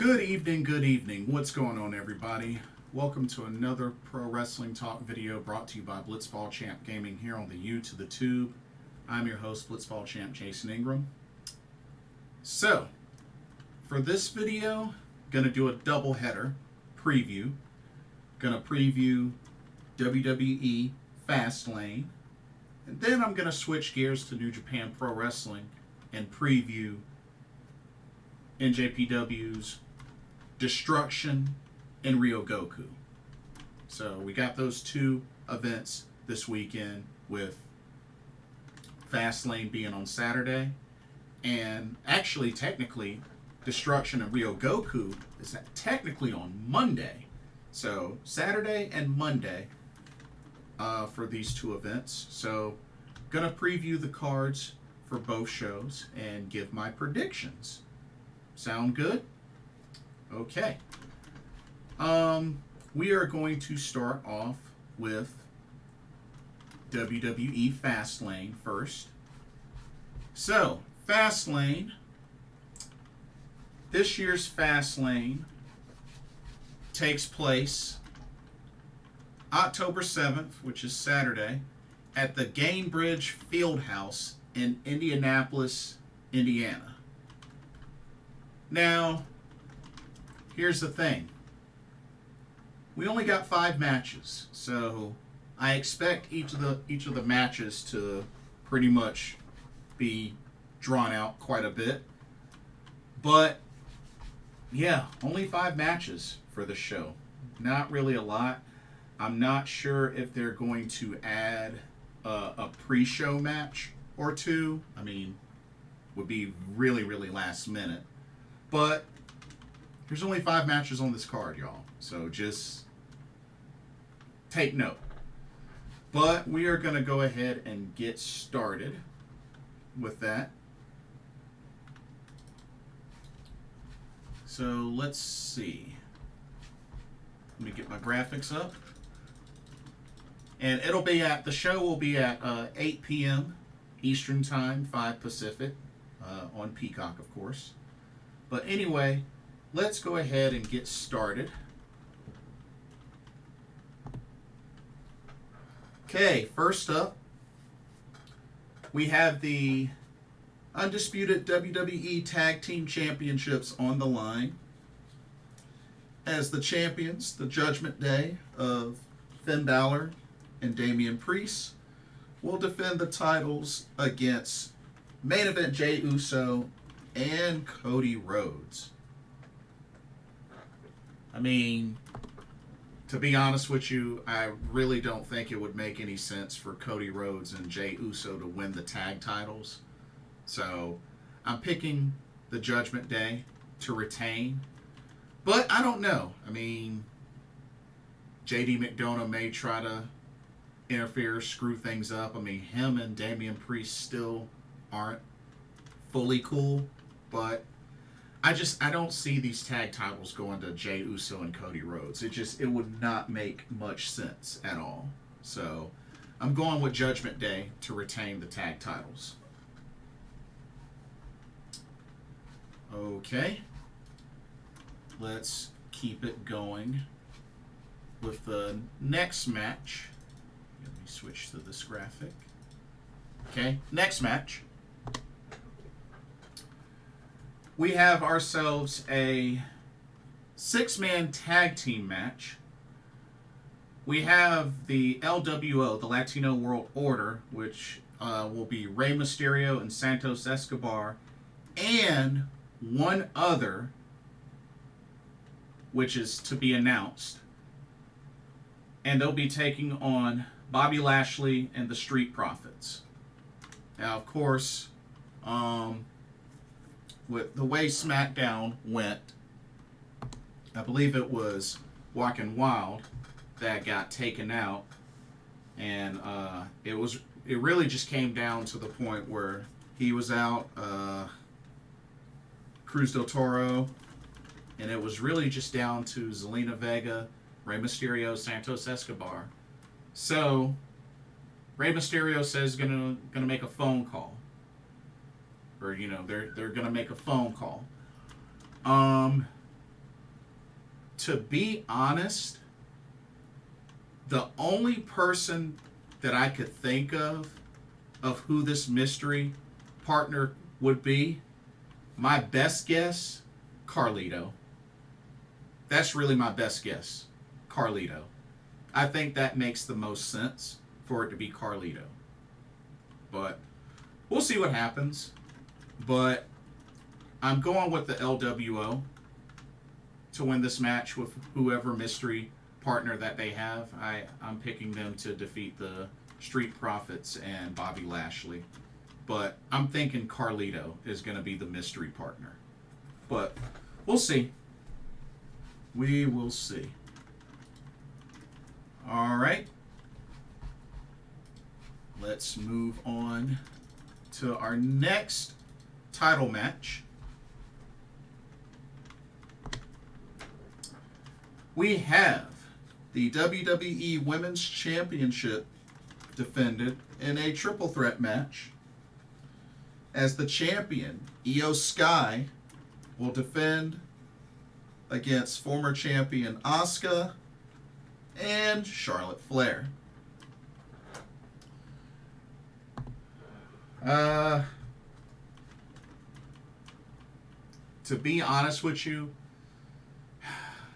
Good evening. What's going on, everybody? Welcome to another Pro Wrestling Talk video brought to you by Blitzball Champ Gaming here on the U to the Tube. I'm your host, Blitzball Champ Jason Ingram. So, for this video, gonna do a doubleheader preview. Gonna preview WWE Fastlane. And then I'm gonna switch gears to New Japan Pro Wrestling and preview NJPW's Destruction and Ryogoku. So we got those two events this weekend, with Fastlane being on Saturday, and actually technically Destruction and Ryogoku is technically on Monday. So Saturday and Monday for these two events. So gonna preview the cards for both shows and give my predictions. Sound good? Okay. We are going to start off with WWE Fastlane first. So, Fastlane. This year's Fastlane takes place October 7th, which is Saturday, at the Gainbridge Fieldhouse in Indianapolis, Indiana. Now, here's the thing. We only got 5 matches, so I expect each of the matches to pretty much be drawn out quite a bit. But yeah, only 5 matches for the show. Not really a lot. I'm not sure if they're going to add a pre-show match or two. I mean, would be really, really last minute. But there's only 5 matches on this card, y'all. So just take note. But we are going to go ahead and get started with that. So let's see. Let me get my graphics up. And the show will be at 8 p.m. Eastern Time, 5 Pacific, on Peacock, of course. But anyway, let's go ahead and get started. Okay, first up, we have the Undisputed WWE Tag Team Championships on the line. As the champions, the Judgment Day of Finn Bálor and Damian Priest will defend the titles against main event Jey Uso and Cody Rhodes. I mean, to be honest with you, I really don't think it would make any sense for Cody Rhodes and Jey Uso to win the tag titles. So I'm picking the Judgment Day to retain. But I don't know. I mean, JD McDonough may try to interfere, screw things up. I mean, him and Damian Priest still aren't fully cool. But I don't see these tag titles going to Jey Uso and Cody Rhodes. It would not make much sense at all. So I'm going with Judgment Day to retain the tag titles. Okay. Let's keep it going with the next match. Let me switch to this graphic. Okay, next match. We have ourselves a 6-man tag team match. We have the LWO, the Latino World Order, which will be Rey Mysterio and Santos Escobar, and one other, which is to be announced. And they'll be taking on Bobby Lashley and the Street Profits. Now, of course, with the way SmackDown went, I believe it was Walking Wild that got taken out, and it really just came down to the point where he was out, Cruz del Toro, and it was really just down to Zelina Vega, Rey Mysterio, Santos Escobar. So Rey Mysterio says gonna make a phone call. Or, they're gonna make a phone call. to be honest, the only person that I could think of who this mystery partner would be, my best guess, Carlito. That's really my best guess, Carlito. I think that makes the most sense for it to be Carlito. But we'll see what happens. But I'm going with the LWO to win this match with whoever mystery partner that they have. I'm picking them to defeat the Street Profits and Bobby Lashley. But I'm thinking Carlito is going to be the mystery partner. But we'll see. We will see. All right. Let's move on to our next title match. We have the WWE Women's Championship defended in a triple threat match, as the champion, Io Sky, will defend against former champion Asuka and Charlotte Flair. To be honest with you,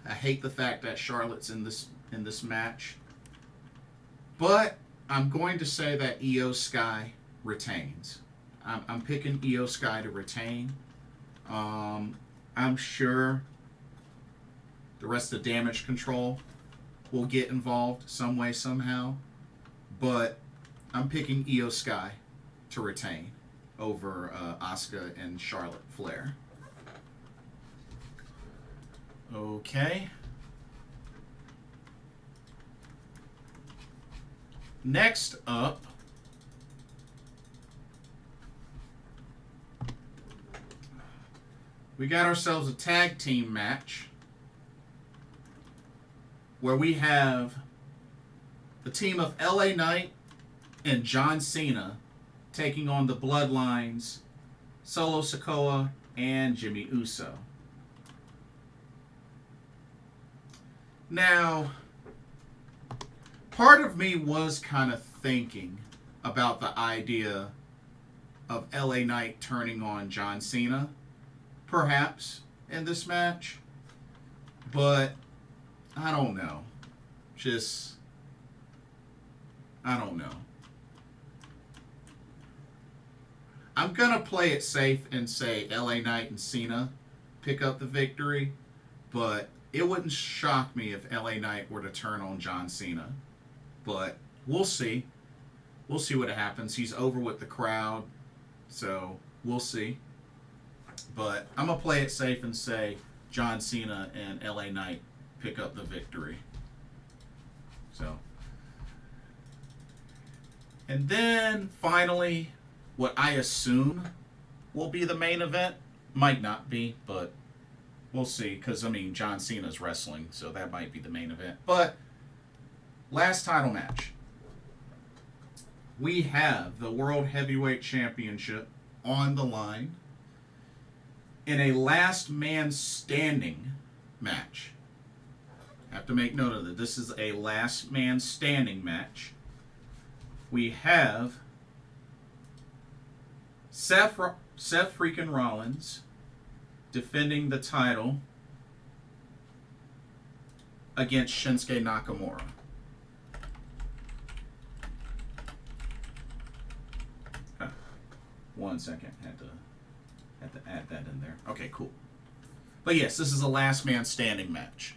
I hate the fact that Charlotte's in this match, but I'm going to say that Io Sky retains. I'm picking Io Sky to retain. I'm sure the rest of Damage Control will get involved some way, somehow, but I'm picking Io Sky to retain over Asuka and Charlotte Flair. Okay. Next up, we got ourselves a tag team match where we have the team of LA Knight and John Cena taking on the Bloodlines, Solo Sikoa and Jimmy Uso. Now, part of me was kind of thinking about the idea of LA Knight turning on John Cena, perhaps, in this match. But, I don't know. I don't know. I'm going to play it safe and say LA Knight and Cena pick up the victory, but it wouldn't shock me if LA Knight were to turn on John Cena. But we'll see. We'll see what happens. He's over with the crowd, so we'll see. But I'm going to play it safe and say John Cena and LA Knight pick up the victory. So. And then, finally, what I assume will be the main event. Might not be, but we'll see. Because, I mean, John Cena's wrestling, so that might be the main event. But, last title match. We have the World Heavyweight Championship on the line in a last man standing match. I have to make note of that. This is a last man standing match. We have Seth Freakin Rollins defending the title against Shinsuke Nakamura. One second, had to add that in there. Okay, cool. But yes, this is a last man standing match.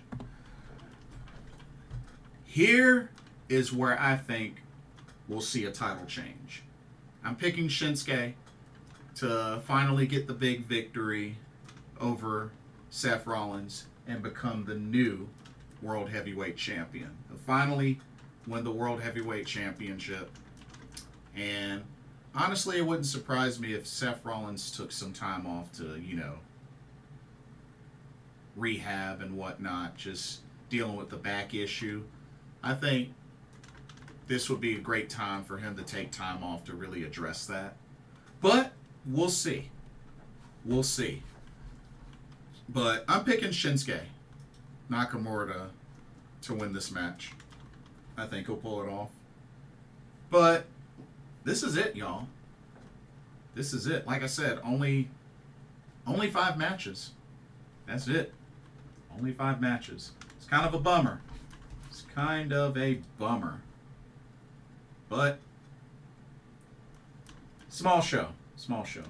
Here is where I think we'll see a title change. I'm picking Shinsuke to finally get the big victory over Seth Rollins and become the new World Heavyweight Champion. He'll finally win the World Heavyweight Championship. And honestly, it wouldn't surprise me if Seth Rollins took some time off to, rehab and whatnot, just dealing with the back issue. I think this would be a great time for him to take time off to really address that. But we'll see. We'll see. But I'm picking Shinsuke Nakamura to win this match. I think he'll pull it off. But this is it, y'all. This is it. Like I said, only 5 matches. That's it. Only 5 matches. It's kind of a bummer. It's kind of a bummer. But small show. Small show.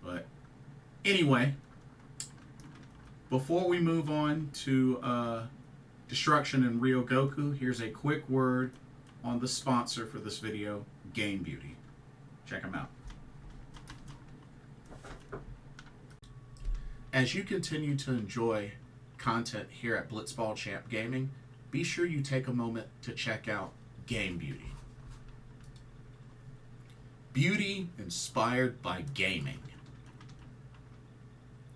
But anyway, before we move on to Destruction and Ryogoku, here's a quick word on the sponsor for this video, Game Beauty. Check them out. As you continue to enjoy content here at Blitzball Champ Gaming, be sure you take a moment to check out Game Beauty. Beauty inspired by gaming.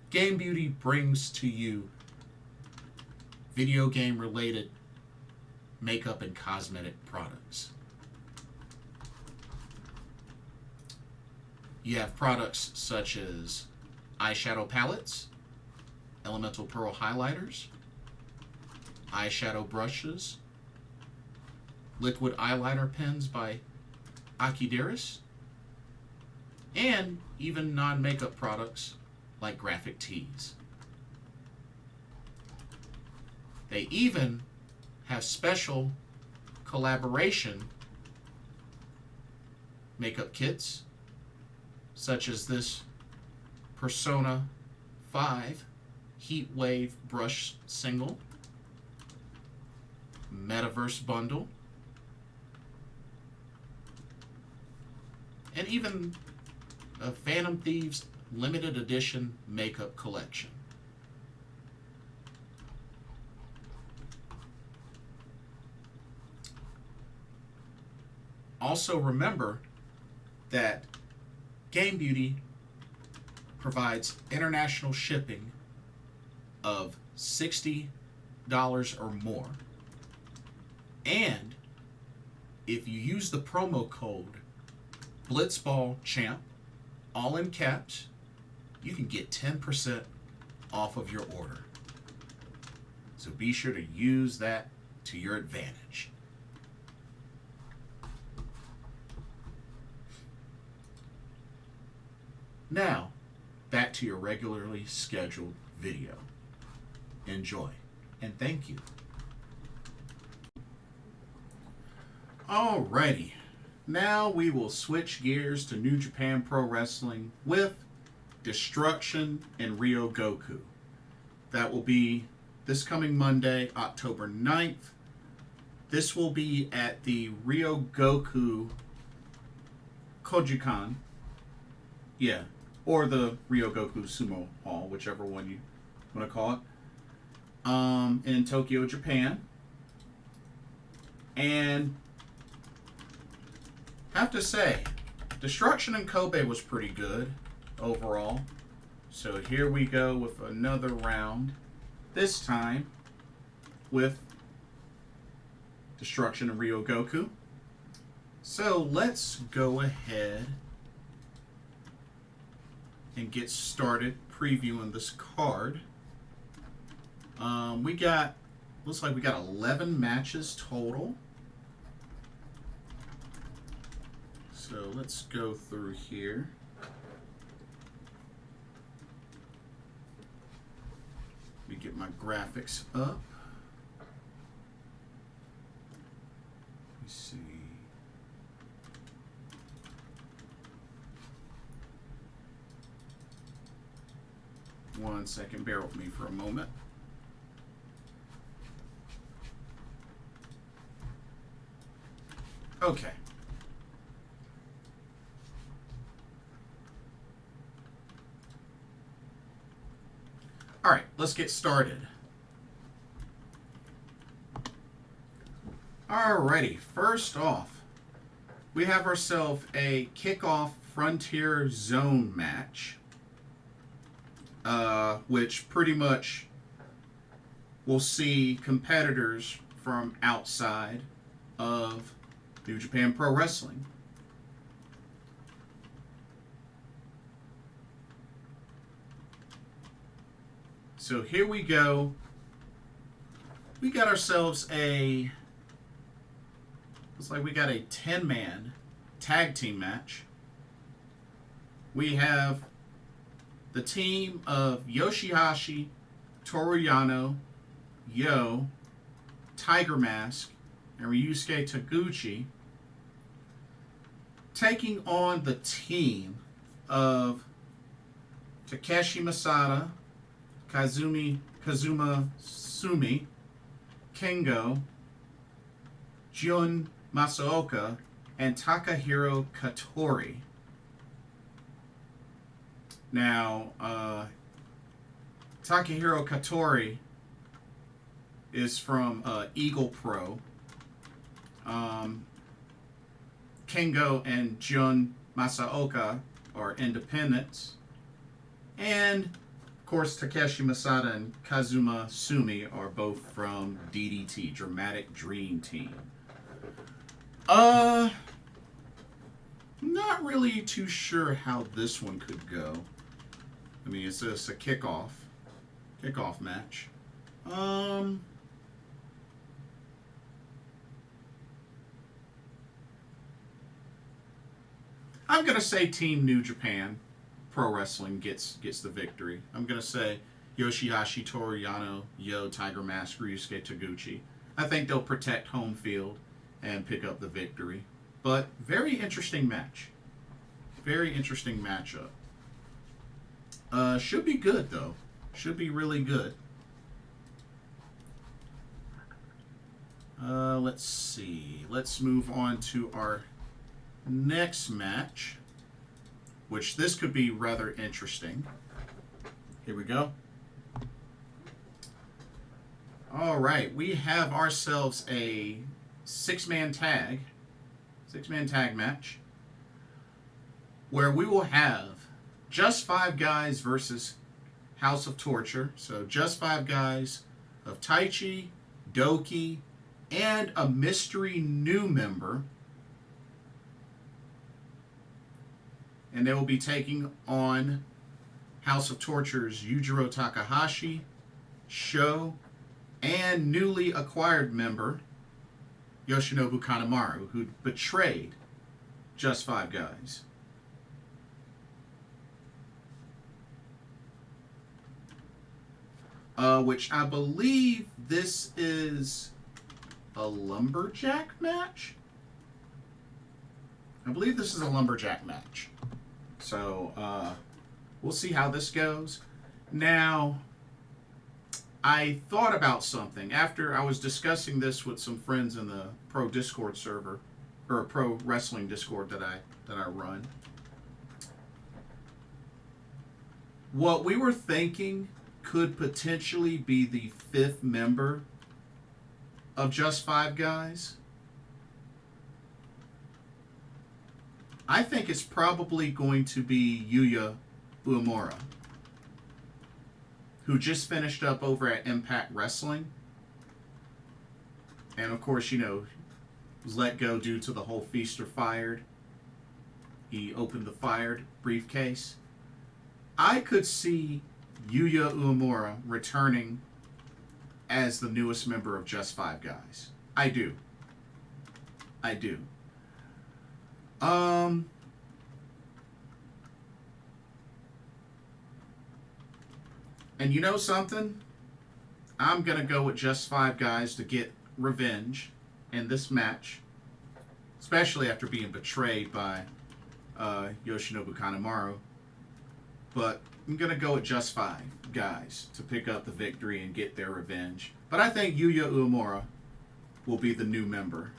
Game Beauty brings to you video game related makeup and cosmetic products. You have products such as eyeshadow palettes, elemental pearl highlighters, eyeshadow brushes, liquid eyeliner pens by Akideris, and even non-makeup products like graphic tees. They even have special collaboration makeup kits, such as this Persona 5 Heat Wave Brush Single, Metaverse Bundle, and even a Phantom Thieves limited edition makeup collection. Also remember that Game Beauty provides international shipping of $60 or more. And if you use the promo code BlitzballChamp, all in caps, you can get 10% off of your order. So be sure to use that to your advantage. Now, back to your regularly scheduled video. Enjoy, and thank you. Alrighty, now we will switch gears to New Japan Pro Wrestling with Destruction and Ryogoku. That will be this coming Monday, October 9th. This will be at the Ryogoku Kojikan. Yeah, or the Ryogoku Sumo Hall, whichever one you want to call it, in Tokyo, Japan. And have to say, Destruction in Kobe was pretty good overall. So here we go with another round, this time with Destruction and Ryogoku. So let's go ahead and get started previewing this card. Looks like we got 11 matches total. So let's go through here. Let me get my graphics up. Let me see. One second, bear with me for a moment. Okay. All right, let's get started. Alrighty, first off, we have ourselves a Kickoff Frontier Zone match, which pretty much will see competitors from outside of New Japan Pro Wrestling. So here we go. We got ourselves a... Looks like we got a 10-man tag team match. We have the team of YOSHI-HASHI, Toru Yano, Yo, Tiger Mask, and Ryusuke Taguchi taking on the team of Takeshi Masada, Kazuma Sumi, Kengo, Jun Masaoka, and Takahiro Katori. Now, Takahiro Katori is from Eagle Pro. Kengo and Jun Masaoka are independents. And, of course, Takeshi Masada and Kazuma Sumi are both from DDT, Dramatic Dream Team. Not really too sure how this one could go. I mean, it's a kickoff match. I'm gonna say Team New Japan Pro Wrestling gets the victory. I'm gonna say YOSHI-HASHI, Toru Yano, Yo, Tiger Mask, Ryusuke Taguchi. I think they'll protect home field and pick up the victory. But very interesting match. Very interesting matchup. Should be good though. Should be really good. Let's see. Let's move on to our next match, which this could be rather interesting. Here we go. All right, we have ourselves a six-man tag match where we will have just 5 guys versus House of Torture. So just 5 guys of Taichi, Doki, and a mystery new member. And they will be taking on House of Torture's Yujiro Takahashi, Sho, and newly acquired member Yoshinobu Kanemaru, who betrayed just 5 guys. Which I believe this is a lumberjack match. I believe this is a lumberjack match. So, we'll see how this goes. Now, I thought about something after I was discussing this with some friends in the Pro Discord server, or Pro Wrestling Discord that I run. What we were thinking could potentially be the 5th member of Just 5 Guys. I think it's probably going to be Yuya Uemura, who just finished up over at Impact Wrestling. And of course, you know, was let go due to the whole Feast or Fired. He opened the fired briefcase. I could see Yuya Uemura returning as the newest member of Just 5 Guys. I do. And you know something? I'm going to go with Just 5 Guys to get revenge in this match, especially after being betrayed by Yoshinobu Kanemaru. But I'm going to go with Just 5 Guys to pick up the victory and get their revenge. But I think Yuya Uemura will be the new member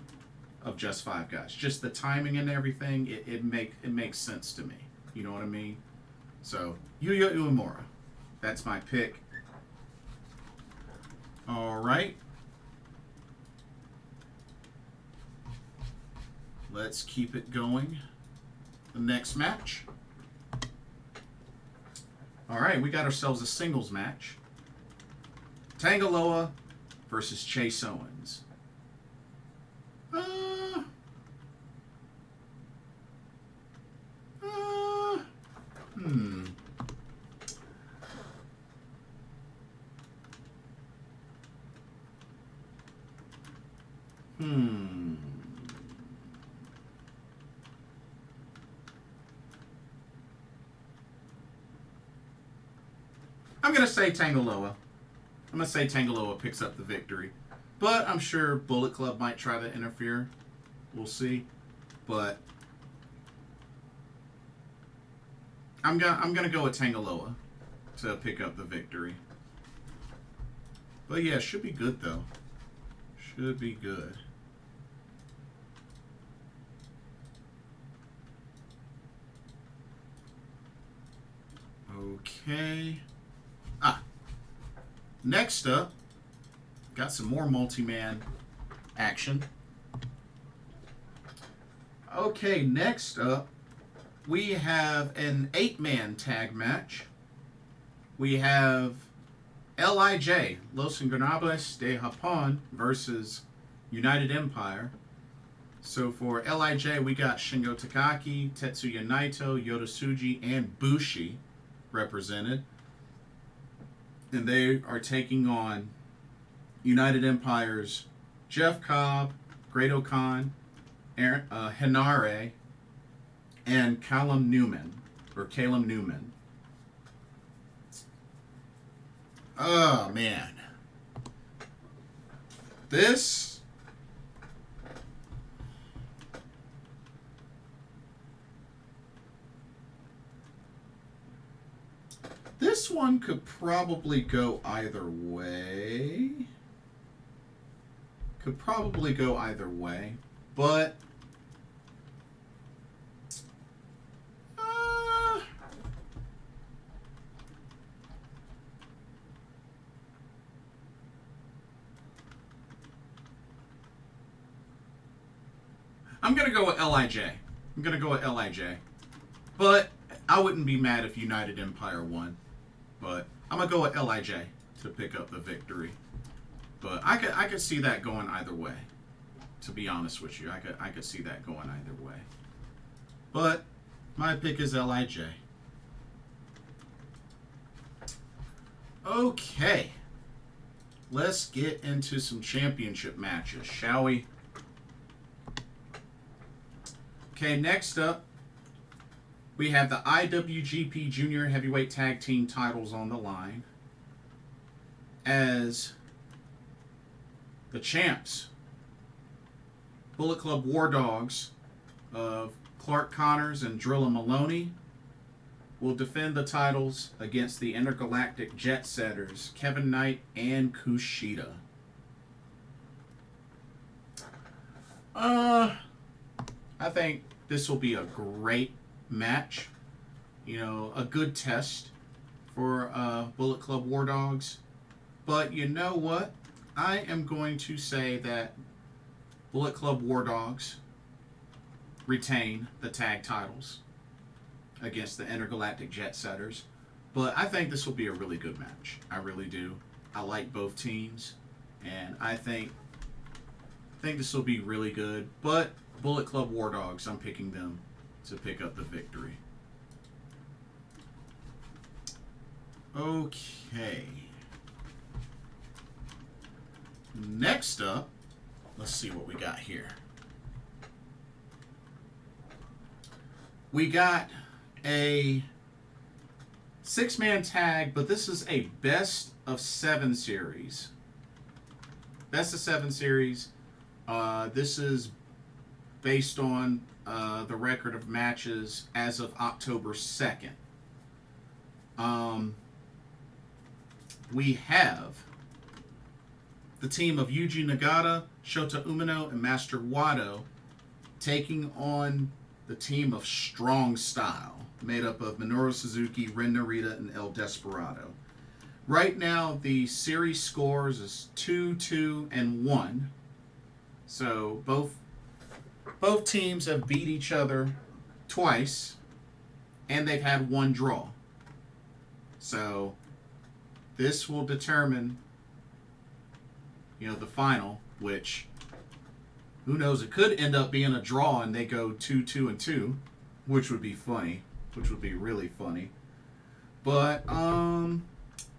of Just 5 Guys. Just the timing and everything, it makes sense to me. You know what I mean? So, Yuya Uemura. That's my pick. All right. Let's keep it going. The next match. All right, we got ourselves a singles match. Tangaloa versus Chase Owens. I'm going to say Tangaloa. I'm going to say Tangaloa picks up the victory. But I'm sure Bullet Club might try to interfere. We'll see. But I'm gonna go with Tangaloa to pick up the victory. But yeah, should be good though. Should be good. Okay. Next up, got some more multi-man action. Okay, next up, we have an 8-man tag match. We have LIJ, Los Ingobernables de Japón, versus United Empire. So for LIJ, we got Shingo Takagi, Tetsuya Naito, Yota Tsuji, and Bushi represented. And they are taking on United Empire's Jeff Cobb, Great-O-Khan, Henare, and Callum Newman. Oh, man. This one could probably go either way. But I'm going to go with LIJ. But I wouldn't be mad if United Empire won. But I'm going to go with LIJ to pick up the victory. But I could see that going either way. To be honest with you, I could see that going either way. But my pick is LIJ. Okay. Let's get into some championship matches, shall we? Okay, next up, we have the IWGP Junior Heavyweight Tag Team titles on the line. As the champs, Bullet Club War Dogs of Clark Connors and Drilla Maloney, will defend the titles against the Intergalactic Jet Setters, Kevin Knight and Kushida. I think this will be a great match. You know, a good test for Bullet Club War Dogs. But you know what? I am going to say that Bullet Club War Dogs retain the tag titles against the Intergalactic Jet Setters. But I think this will be a really good match. I really do. I like both teams. And I think this will be really good. But Bullet Club War Dogs, I'm picking them to pick up the victory. Okay. Next up, let's see what we got here. We got a 6-man tag, but this is a best of 7 series. Best of 7 series. This is based on the record of matches as of October 2nd. We have the team of Yuji Nagata, Shota Umino, and Master Wato taking on the team of Strong Style, made up of Minoru Suzuki, Ren Narita, and El Desperado. Right now, the series scores is 2-2-1. So both teams have beat each other twice, and they've had 1 draw. So this will determine, you know, the final, which, who knows, it could end up being a draw and they go 2-2-2, which would be funny, which would be really funny. But I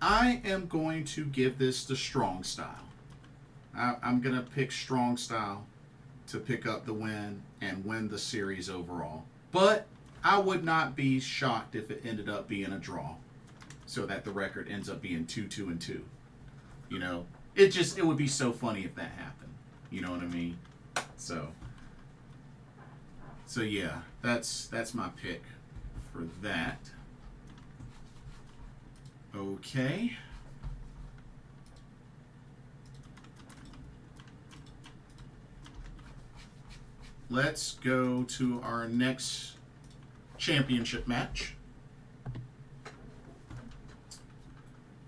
am going to give this to Strong Style. I'm going to pick Strong Style to pick up the win and win the series overall. But I would not be shocked if it ended up being a draw, so that the record ends up being 2-2-2. You know, it would be so funny if that happened. You know what I mean? So yeah, that's my pick for that. Okay. Let's go to our next championship match.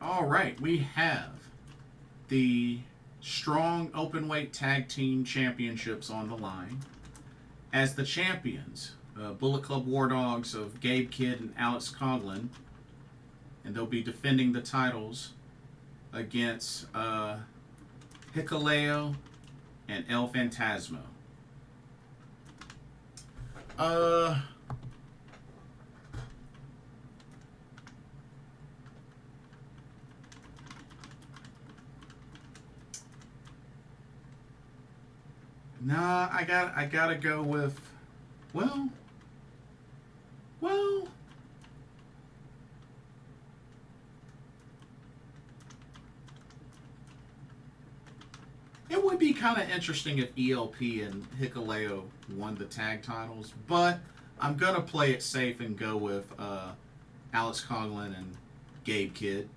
All right, we have the Strong Openweight Tag Team Championships on the line. As the champions, Bullet Club War Dogs of Gabe Kidd and Alex Coughlin, and they'll be defending the titles against Hikuleo and El Fantasma. Nah, I gotta go with, well, it would be kind of interesting if ELP and Hikuleo won the tag titles, but I'm gonna play it safe and go with Alex Coughlin and Gabe Kidd,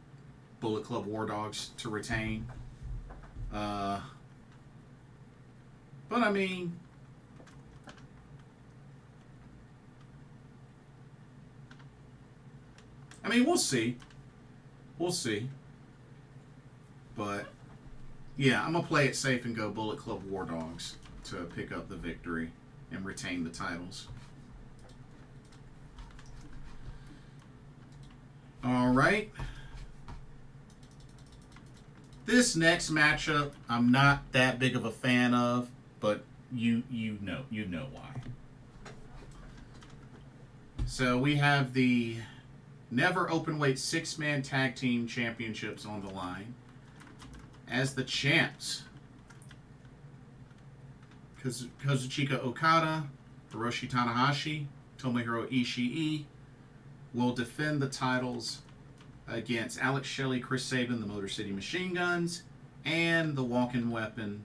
Bullet Club War Dogs, to retain. But I mean, we'll see. We'll see. But yeah, I'm gonna play it safe and go Bullet Club War Dogs to pick up the victory and retain the titles. All right. This next matchup, I'm not that big of a fan of, but you know why. So we have the Never Openweight 6-Man Tag Team Championships on the line. As the champs, Kazuchika Okada, Hiroshi Tanahashi, Tomohiro Ishii will defend the titles against Alex Shelley, Chris Sabin, the Motor City Machine Guns, and the walk-in weapon,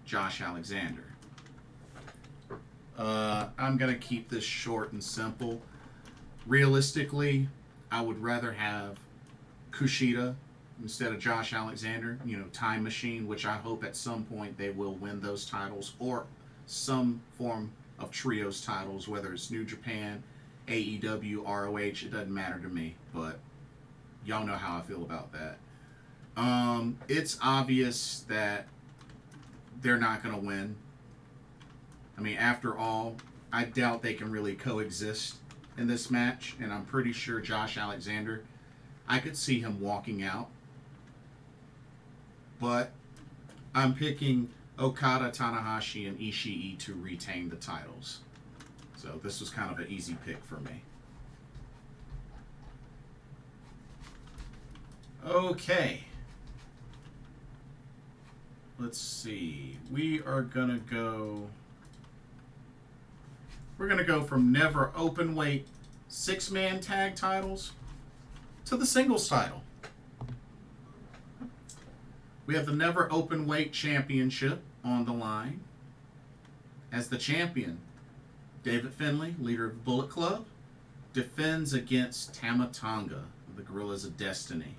Josh Alexander. I'm going to keep this short and simple. Realistically, I would rather have Kushida instead of Josh Alexander, Time Machine, which I hope at some point they will win those titles, or some form of trios titles, whether it's New Japan, AEW, ROH, it doesn't matter to me, but y'all know how I feel about that. It's obvious that they're not going to win. I mean, after all, I doubt they can really coexist in this match, and I'm pretty sure Josh Alexander, I could see him walking out. But I'm picking Okada, Tanahashi, and Ishii to retain the titles. So this was kind of an easy pick for me. Okay. Let's see. We're going to go from Never Openweight 6-Man tag titles to the singles title. We have the Never Openweight Championship on the line. As the champion, David Finlay, leader of Bullet Club, defends against Tama Tonga, the Gorillas of Destiny.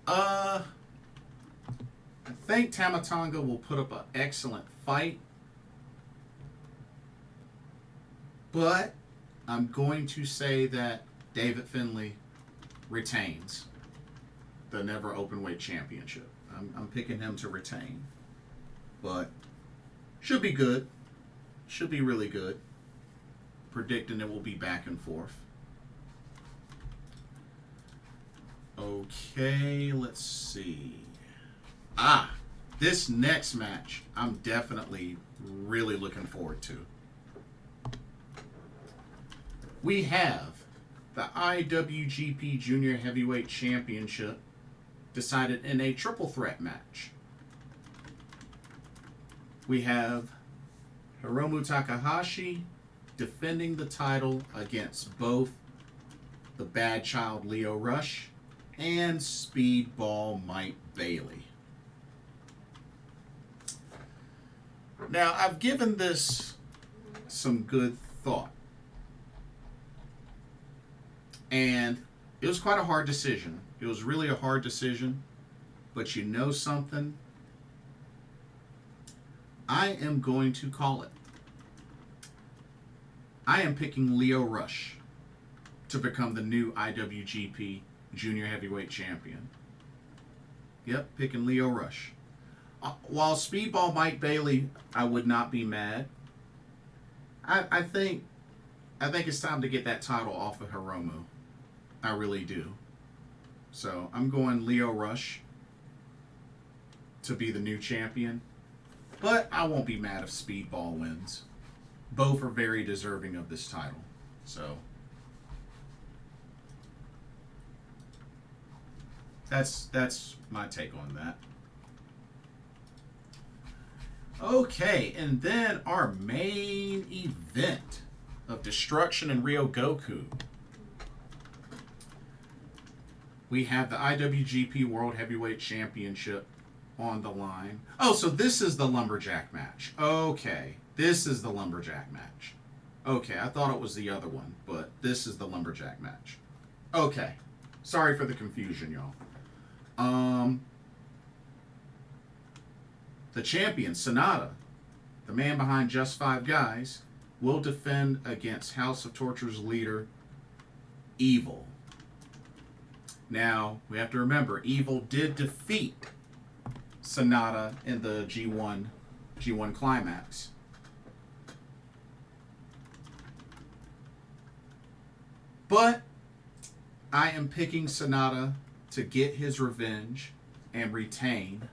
I think Tama Tonga will put up an excellent fight, but I'm going to say that David Finlay retains the Never Openweight Championship. I'm picking him to retain, but should be good. Should be really good. Predicting it will be back and forth. Okay, let's see. This next match I'm definitely really looking forward to. We have the IWGP Junior Heavyweight Championship decided in a triple threat match. We have Hiromu Takahashi defending the title against both the Bad Child Lio Rush and Speedball Mike Bailey. Now, I've given this some good thought. And it was quite a hard decision. It was really a hard decision. But you know something? I am going to call it. I am picking Lio Rush to become the new IWGP Junior Heavyweight Champion. Yep, picking Lio Rush. While Speedball Mike Bailey, I would not be mad. I think it's time to get that title off of Hiromu. I really do. So I'm going Lio Rush to be the new champion. But I won't be mad if Speedball wins. Both are very deserving of this title. So that's my take on that. Okay, and then our main event of Destruction and Ryogoku. We have the IWGP World Heavyweight Championship on the line. Oh, so this is the Lumberjack match. Okay, this is the Lumberjack match. Okay, I thought it was the other one, but this is the Lumberjack match. Okay, sorry for the confusion, y'all. The champion, Sonata, the man behind Just Five Guys, will defend against House of Torture's leader, Evil. Now, we have to remember, Evil did defeat Sonata in the G1 Climax. But I am picking Sonata to get his revenge and retain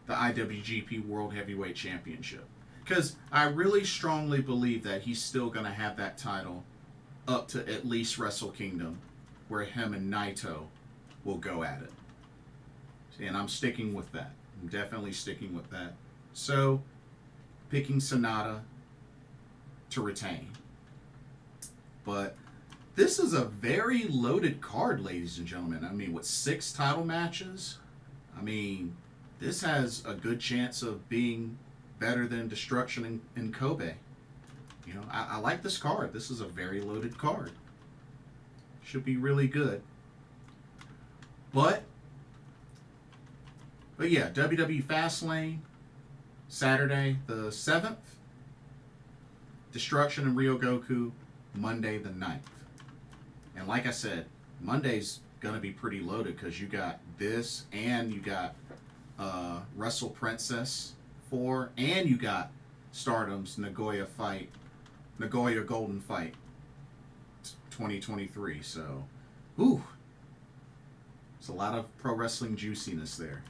the IWGP World Heavyweight Championship. Because I really strongly believe that he's still going to have that title up to at least Wrestle Kingdom, where him and Naito will go at it. And I'm sticking with that. I'm definitely sticking with that. So, picking Sonata to retain. But this is a very loaded card, ladies and gentlemen. I mean, with 6 title matches, I mean, this has a good chance of being better than Destruction in Kobe. You know, I like this card. This is a very loaded card. Should be really good. But yeah, WWE Fastlane, Saturday the 7th. Destruction and Ryogoku, Monday the 9th. And like I said, Monday's going to be pretty loaded because you got this and you got Wrestle Princess 4 and you got Stardom's Nagoya Golden Fight 2023. So, ooh, it's a lot of pro wrestling juiciness there.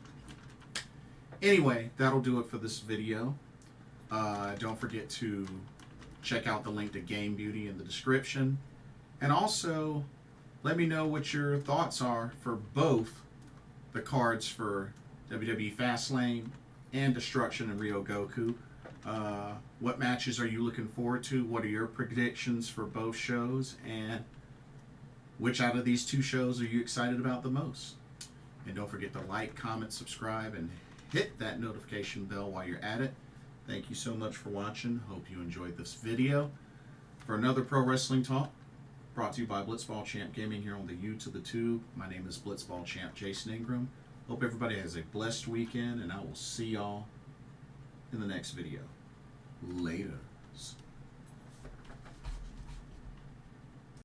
Anyway, that'll do it for this video. Don't forget to check out the link to Game Beauty in the description. And also, let me know what your thoughts are for both the cards for WWE Fastlane and Destruction and Ryogoku. What matches are you looking forward to? What are your predictions for both shows? And which out of these 2 shows are you excited about the most? And don't forget to like, comment, subscribe, and hit that notification bell while you're at it. Thank you so much for watching. Hope you enjoyed this video. For another Pro Wrestling Talk, brought to you by Blitzball Champ Gaming here on the U to the Tube. My name is Blitzball Champ Jason Ingram. Hope everybody has a blessed weekend, and I will see y'all in the next video. Later.